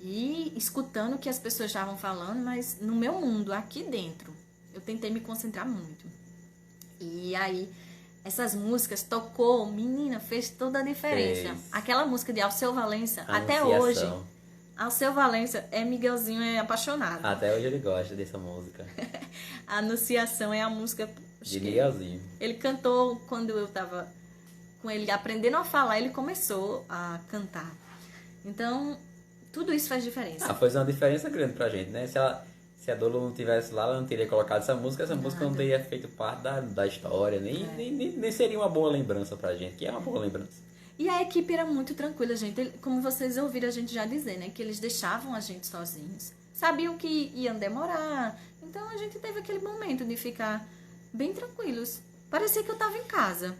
E escutando o que as pessoas estavam falando, mas no meu mundo, aqui dentro, eu tentei me concentrar muito. E aí... essas músicas tocou, menina, fez toda a diferença. Aquela música de Alceu Valença, até hoje, Alceu Valença Miguelzinho é apaixonado. Até hoje ele gosta dessa música. A Anunciação é a música de Miguelzinho. Ele cantou quando eu tava com ele aprendendo a falar, ele começou a cantar. Então, tudo isso faz diferença. Faz uma diferença grande pra gente, né? Se a Dolo não tivesse lá, ela não teria colocado essa música não teria feito parte da história, nem seria uma boa lembrança pra gente, que é uma boa lembrança. E a equipe era muito tranquila, gente. Como vocês ouviram a gente já dizer, né? Que eles deixavam a gente sozinhos. Sabiam que iam demorar. Então a gente teve aquele momento de ficar bem tranquilos. Parecia que eu tava em casa.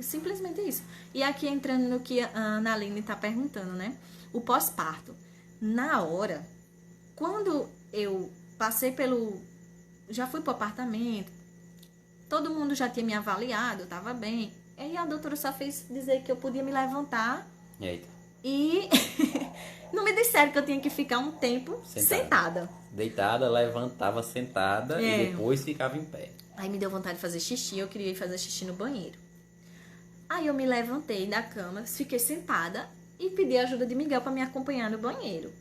Simplesmente isso. E aqui entrando no que a Analine tá perguntando, né? O pós-parto. Na hora, quando eu passei já fui pro apartamento, todo mundo já tinha me avaliado, eu tava bem. Aí a doutora só fez dizer que eu podia me levantar. Eita. E não me disseram que eu tinha que ficar um tempo sentada. Deitada, levantava sentada e depois ficava em pé. Aí me deu vontade de fazer xixi, eu queria ir fazer xixi no banheiro. Aí eu me levantei da cama, fiquei sentada e pedi a ajuda de Miguel para me acompanhar no banheiro.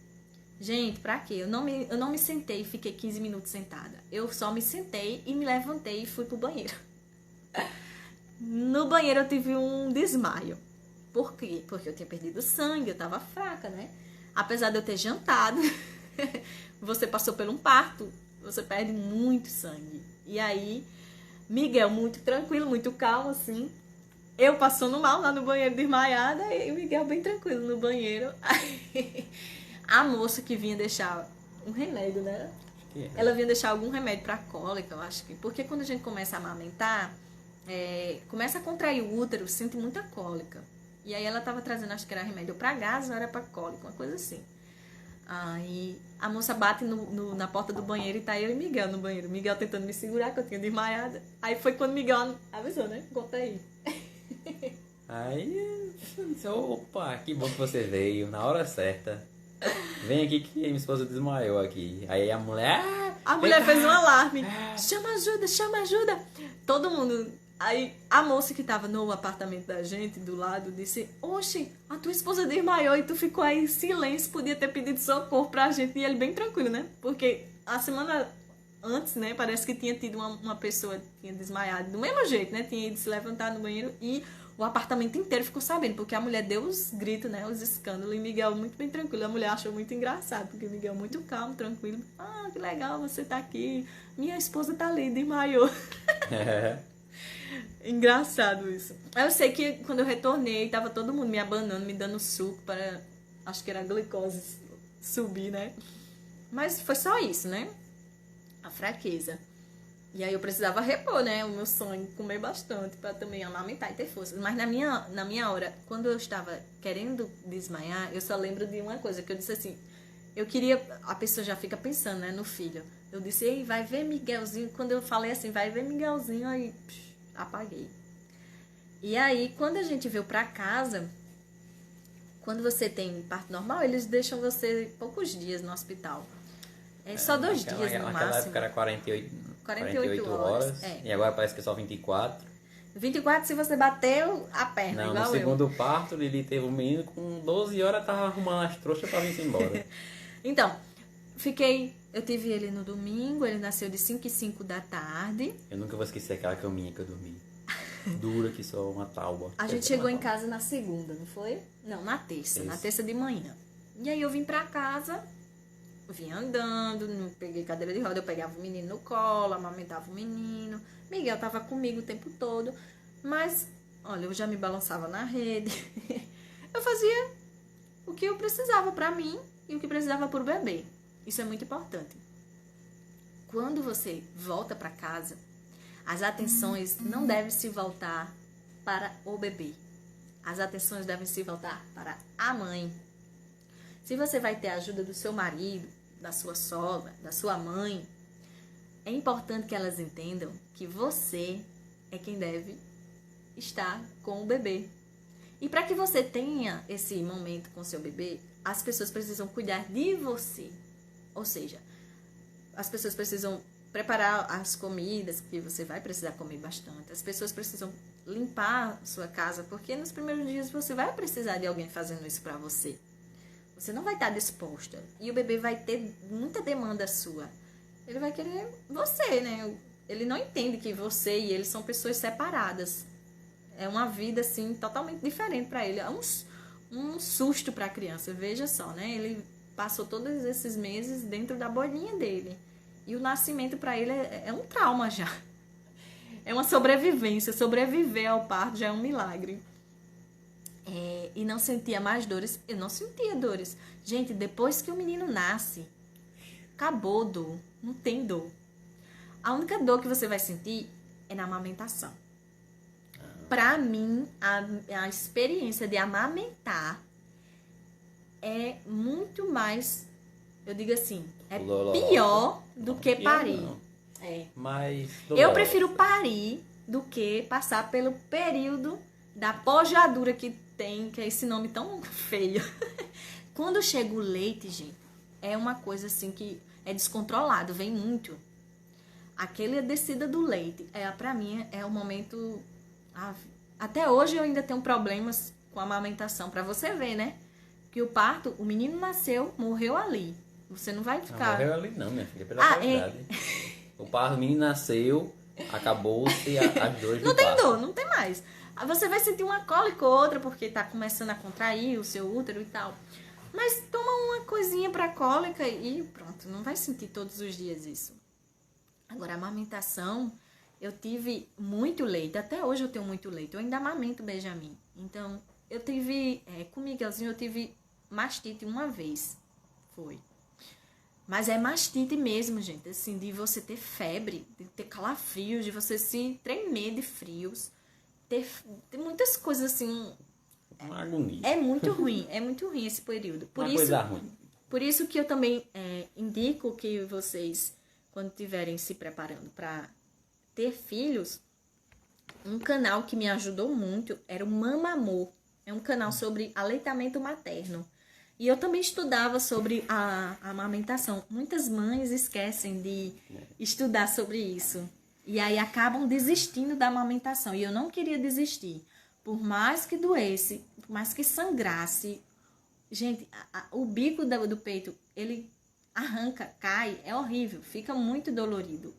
Gente, pra quê? Eu não me sentei e fiquei 15 minutos sentada. Eu só me sentei e me levantei e fui pro banheiro. No banheiro eu tive um desmaio. Por quê? Porque eu tinha perdido sangue, eu tava fraca, né? Apesar de eu ter jantado, você passou por um parto, você perde muito sangue. E aí, Miguel muito tranquilo, muito calmo, assim. Eu passando mal lá no banheiro desmaiada e Miguel bem tranquilo no banheiro. A moça que vinha deixar um remédio, né? Ela vinha deixar algum remédio pra cólica, eu acho que. Porque quando a gente começa a amamentar, começa a contrair o útero, sente muita cólica. E aí ela tava trazendo, acho que era remédio pra gás ou era pra cólica, uma coisa assim. Aí a moça bate na porta do banheiro e tá eu e Miguel no banheiro. Miguel tentando me segurar, que eu tinha desmaiada. Aí foi quando Miguel avisou, né? Conta aí. Aí, opa, que bom que você veio, na hora certa. Vem aqui que minha esposa desmaiou aqui. Aí a mulher... A mulher fez um alarme. Chama ajuda, chama ajuda. Todo mundo... Aí a moça que tava no apartamento da gente, do lado, disse: oxe, a tua esposa desmaiou e tu ficou aí em silêncio, podia ter pedido socorro pra gente. E ele bem tranquilo, né? Porque a semana antes, né, parece que tinha tido uma pessoa que tinha desmaiado do mesmo jeito, né? Tinha ido se levantar no banheiro e O apartamento inteiro ficou sabendo, porque a mulher deu os gritos, né? Os escândalos. E Miguel muito bem tranquilo. A mulher achou muito engraçado, porque Miguel muito calmo, tranquilo. Ah, que legal, você tá aqui. Minha esposa tá ali, desmaiou. Engraçado isso. Eu sei que quando eu retornei, tava todo mundo me abanando, me dando suco para... Acho que era a glicose subir, né? Mas foi só isso, né? A fraqueza. E aí eu precisava repor, né? O meu sonho, comer bastante para também amamentar e ter forças. Mas na minha hora, quando eu estava querendo desmaiar, eu só lembro de uma coisa, que eu disse assim, eu queria... A pessoa já fica pensando, né, no filho. Eu disse, ei, vai ver Miguelzinho. Quando eu falei assim, vai ver Miguelzinho, aí apaguei. E aí, quando a gente veio pra casa, quando você tem parto normal, eles deixam você poucos dias no hospital. É só 2 dias no máximo. Naquela época era 48 horas. E agora parece que é só 24. 24 se você bateu a perna, não, igual no segundo parto, Lili teve um menino com 12 horas, tava arrumando as trouxas pra vir embora. Então, eu tive ele no domingo, ele nasceu de 5 e 5 da tarde. Eu nunca vou esquecer aquela caminha que eu dormi. Dura que só uma tábua. A gente chegou em casa na segunda, não foi? Não, na terça. Na terça de manhã. E aí eu vim pra casa, vim andando, não peguei cadeira de roda, eu pegava o menino no colo, amamentava o menino. Miguel tava comigo o tempo todo. Mas, olha, eu já me balançava na rede. Eu fazia o que eu precisava pra mim e o que precisava pro bebê. Isso é muito importante. Quando você volta pra casa, as atenções não devem se voltar para o bebê. As atenções devem se voltar para a mãe. Se você vai ter a ajuda do seu marido, da sua sogra, da sua mãe, é importante que elas entendam que você é quem deve estar com o bebê. E para que você tenha esse momento com seu bebê, as pessoas precisam cuidar de você. Ou seja, as pessoas precisam preparar as comidas, que você vai precisar comer bastante. As pessoas precisam limpar sua casa, porque nos primeiros dias você vai precisar de alguém fazendo isso para você. Você não vai estar disposta. E o bebê vai ter muita demanda sua. Ele vai querer você, né? Ele não entende que você e ele são pessoas separadas. É uma vida, assim, totalmente diferente para ele. É um susto para a criança. Veja só, né? Ele passou todos esses meses dentro da bolinha dele. E o nascimento para ele é um trauma já. É uma sobrevivência. Sobreviver ao parto já é um milagre. E não sentia mais dores. Eu não sentia dores. Gente, depois que o menino nasce, acabou dor. Não tem dor. A única dor que você vai sentir é na amamentação. Para mim, a experiência de amamentar é muito mais, eu digo assim, é pior do que parir. Mas eu prefiro parir do que passar pelo período da pojadura que tem, que é esse nome tão feio. Quando chega o leite, gente, é uma coisa assim que é descontrolado, vem muito. Aquela descida do leite, pra mim, é o momento... Até hoje eu ainda tenho problemas com a amamentação, pra você ver, né? Que o parto, o menino nasceu, morreu ali. Você não vai ficar... Não morreu ali não, minha filha, pela verdade. O parto, o menino nasceu, acabou-se as dores do parto. Não tem dor, não tem mais. Você vai sentir uma cólica ou outra, porque tá começando a contrair o seu útero e tal. Mas toma uma coisinha pra cólica e pronto, não vai sentir todos os dias isso. Agora, a amamentação... Eu tive muito leite, até hoje eu tenho muito leite, eu ainda amamento o Benjamin. Então, eu tive, com o Miguelzinho eu tive mastite uma vez, foi. Mas é mastite mesmo, gente, assim, de você ter febre, de ter calafrios, de você se tremer de frios, ter muitas coisas assim. Uma agonia. É muito ruim esse período. Coisa ruim. Por isso que eu também indico que vocês, quando estiverem se preparando para ter filhos, um canal que me ajudou muito era o Mama Amor. É um canal sobre aleitamento materno. E eu também estudava sobre a amamentação. Muitas mães esquecem de estudar sobre isso. E aí acabam desistindo da amamentação. E eu não queria desistir. Por mais que doesse, por mais que sangrasse. Gente, o bico do peito, ele arranca, cai, é horrível. Fica muito dolorido.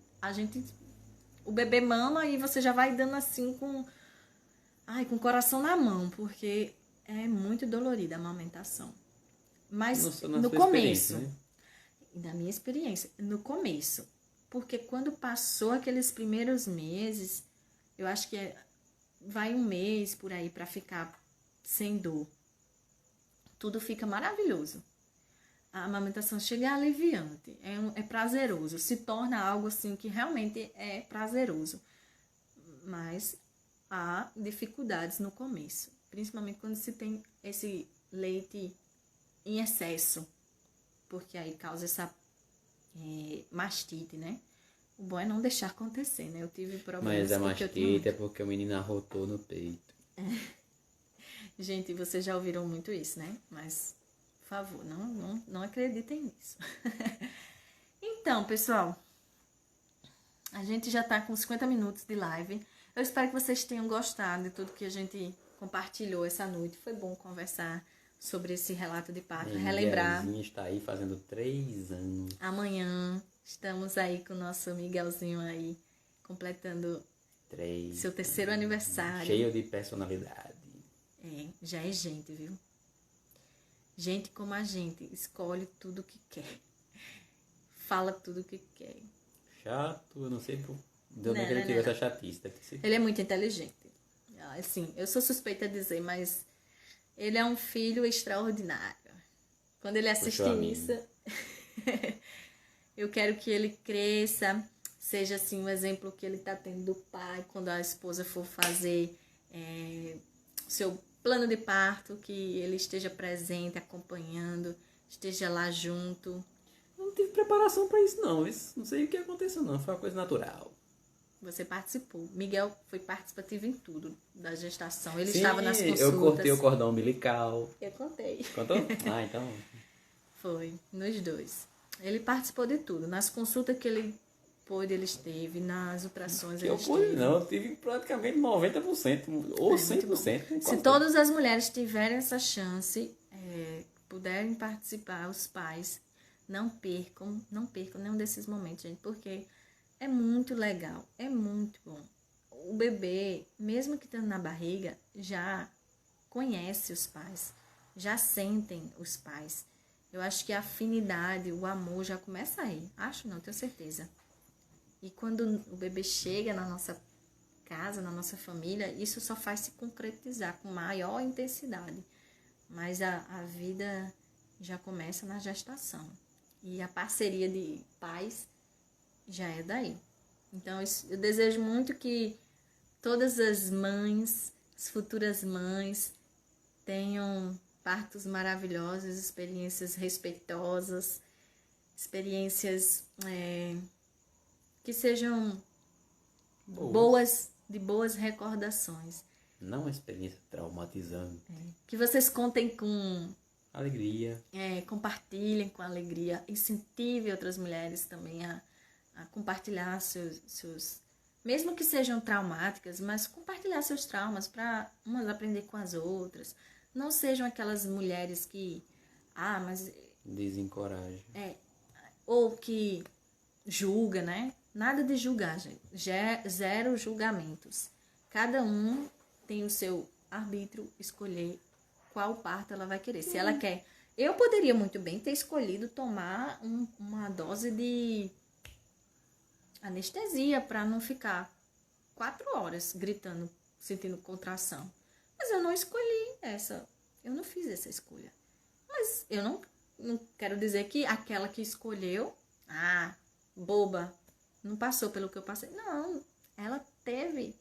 O bebê mama e você já vai dando assim com... Ai, com o coração na mão, porque é muito dolorida a amamentação. Mas Na no sua começo, experiência, né? da minha experiência, no começo, porque quando passou aqueles primeiros meses, eu acho que vai um mês por aí para ficar sem dor. Tudo fica maravilhoso. A amamentação chega aliviante, é prazeroso, se torna algo assim que realmente é prazeroso. Mas há dificuldades no começo, principalmente quando se tem esse leite em excesso, porque aí causa essa mastite, né? O bom é não deixar acontecer, né? Eu tive problemas Mas a porque eu tinha mastite é muito. porque o menino arrotou no peito. Gente, vocês já ouviram muito isso, né? Mas, por favor, não acreditem nisso. Então, pessoal, a gente já tá com 50 minutos de live. Eu espero que vocês tenham gostado de tudo que a gente compartilhou essa noite. Foi bom conversar sobre esse relato de parto, relembrar. Miguelzinho está aí fazendo 3 anos. Amanhã estamos aí com o nosso Miguelzinho aí, completando 3 seu terceiro aniversário. Cheio de personalidade. Já é gente, viu? Gente como a gente, escolhe tudo que quer. Fala tudo que quer. Chato, eu não sei de onde ele tirou essa chatice. Deve ter sido. Ele é muito inteligente. Assim, eu sou suspeita a dizer, mas ele é um filho extraordinário. Quando ele assiste isso, eu quero que ele cresça, seja assim um exemplo que ele está tendo do pai, quando a esposa for fazer seu plano de parto, que ele esteja presente, acompanhando, esteja lá junto. Não tive preparação para isso, não. Não sei o que aconteceu, não. Foi uma coisa natural. Você participou. Miguel foi participativo em tudo da gestação. Ele Sim, estava nas consultas. Eu cortei o cordão umbilical. Eu contei. Contou? Ah, então. Foi, nos dois. Ele participou de tudo. Nas consultas que ele pôde, ele esteve. Nas ultrassões, ele esteve. Eu pude, não. Eu tive praticamente 90% ou 100%. Se todas as mulheres tiverem essa chance, puderem participar, os pais, não percam nenhum desses momentos, gente, porque é muito legal, é muito bom. O bebê, mesmo que estando na barriga, já conhece os pais, já sentem os pais. Eu acho que a afinidade, o amor já começa aí. Acho não, tenho certeza. E quando o bebê chega na nossa casa, na nossa família, isso só faz se concretizar com maior intensidade. Mas a vida já começa na gestação. E a parceria de pais já é daí. Então, eu desejo muito que todas as mães, as futuras mães, tenham partos maravilhosos, experiências respeitosas, experiências que sejam boas, de boas recordações. Não uma experiência traumatizante. Que vocês contem com alegria. Compartilhem com alegria, incentive outras mulheres também a compartilhar seus, mesmo que sejam traumáticas, mas compartilhar seus traumas para umas aprender com as outras. Não sejam aquelas mulheres que, mas desencoraja. Ou que julga, né? Nada de julgar, gente. Zero julgamentos. Cada um tem o seu arbítrio escolher qual parto ela vai querer. Se ela quer... Eu poderia muito bem ter escolhido tomar uma dose de anestesia para não ficar 4 horas gritando, sentindo contração. Mas eu não escolhi essa. Eu não fiz essa escolha. Mas eu não quero dizer que aquela que escolheu, boba, não passou pelo que eu passei. Não, ela teve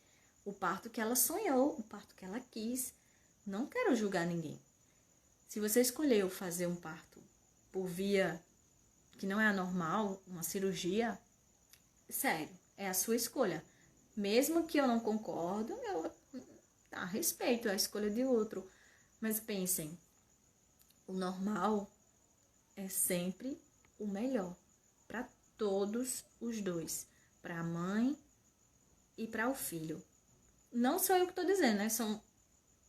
o parto que ela sonhou, o parto que ela quis. Não quero julgar ninguém. Se você escolheu fazer um parto por via que não é anormal, uma cirurgia, sério, é a sua escolha. Mesmo que eu não concordo, eu respeito a escolha de outro. Mas pensem, o normal é sempre o melhor para todos os dois, para a mãe e para o filho. Não sou eu que estou dizendo, né? São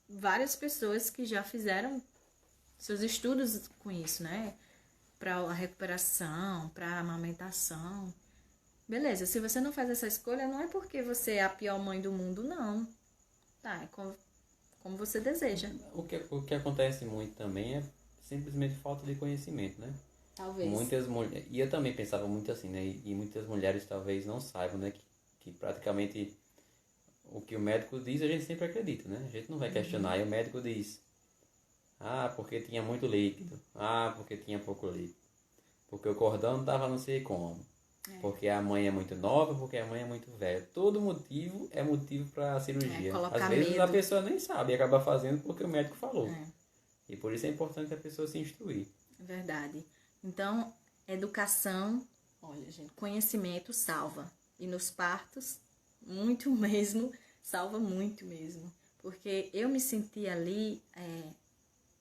várias pessoas que já fizeram seus estudos com isso, né? Para a recuperação, para a amamentação. Beleza, se você não faz essa escolha, não é porque você é a pior mãe do mundo, não. como você deseja. O que acontece muito também é simplesmente falta de conhecimento, né? Talvez. Muitas mulheres, e eu também pensava muito assim, né? E muitas mulheres talvez não saibam, né? Que praticamente o que o médico diz a gente sempre acredita, né? A gente não vai questionar. E o médico diz, porque tinha muito líquido. Porque tinha pouco líquido. Porque o cordão estava não sei como. Porque a mãe é muito nova, porque a mãe é muito velha. Todo motivo é motivo para cirurgia. Colocar Às vezes medo. a pessoa nem sabe e acaba fazendo porque o médico falou. É. E por isso é importante a pessoa se instruir. Verdade. Então, educação, olha, gente, conhecimento salva. E nos partos, muito mesmo, salva muito mesmo. Porque eu me senti ali,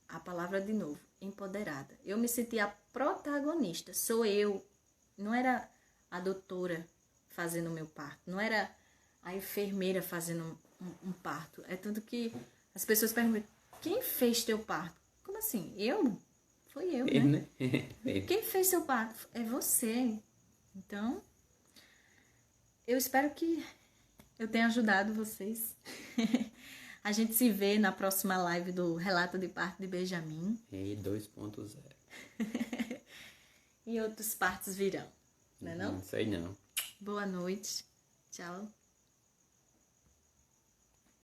a palavra de novo, empoderada. Eu me senti a protagonista. Sou eu. Não era a doutora fazendo o meu parto. Não era a enfermeira fazendo um parto. É tanto que as pessoas perguntam, quem fez teu parto? Como assim? Eu? Foi eu, né? Quem fez seu parto? É você. Então, eu espero que eu tenha ajudado vocês. A gente se vê na próxima live do Relato de Parto de Benjamin. E 2.0. E outros partos virão. Não é não? Não sei não. Boa noite. Tchau.